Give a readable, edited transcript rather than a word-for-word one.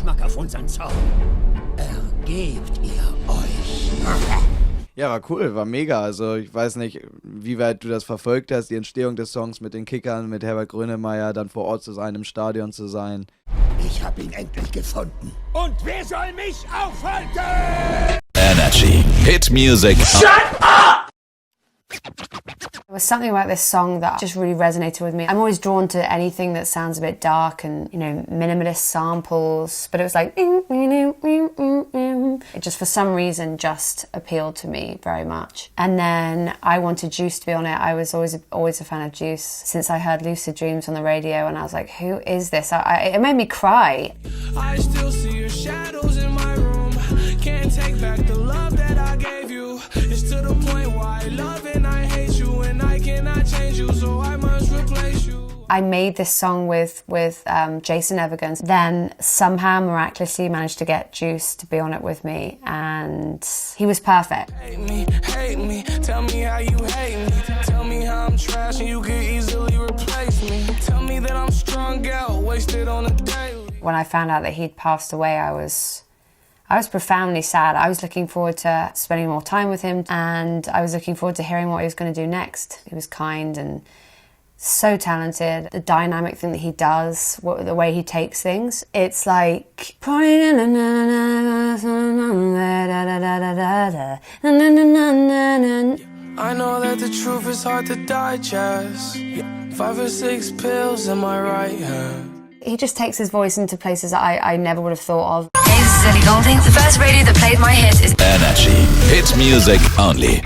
Geschmack auf unseren Zorn. Ergebt ihr euch. Ja, war cool, war mega. Also ich weiß nicht, wie weit du das verfolgt hast, die Entstehung des Songs mit den Kickern, mit Herbert Grönemeyer, dann vor Ort zu sein, im Stadion zu sein. Ich hab ihn endlich gefunden. Und wer soll mich aufhalten? Energy. Hit music. Shut up! There was something about this song that just really resonated with me. I'm always drawn to anything that sounds a bit dark and, you know, minimalist samples, but it was like it just for some reason just appealed to me very much. And then I wanted Juice to be on it. I was always a fan of Juice since I heard Lucid Dreams on the radio, and I was like, who is this? It made me cry. I still see your shadows in my room. Can't take back the love that I gave you. It's to the point where I love and I hate you, and I cannot change you, so I must replace you. I made this song with Jason Evergans, then somehow miraculously managed to get Juice to be on it with me, and he was perfect. Hate me, tell me how you hate me. Tell me how I'm trash and you can easily replace me. Tell me that I'm strung out, wasted on a daily. When I found out that he'd passed away, I was profoundly sad. I was looking forward to spending more time with him, and I was looking forward to hearing what he was going to do next. He was kind and so talented. The dynamic thing that he does, the way he takes things, it's like I know that the truth is hard to digest. 5 or 6 pills in my right hand. He just takes his voice into places that I never would have thought of. Hey, this is Ellie Goulding. The first radio that played my hit is Energy. Hit music only.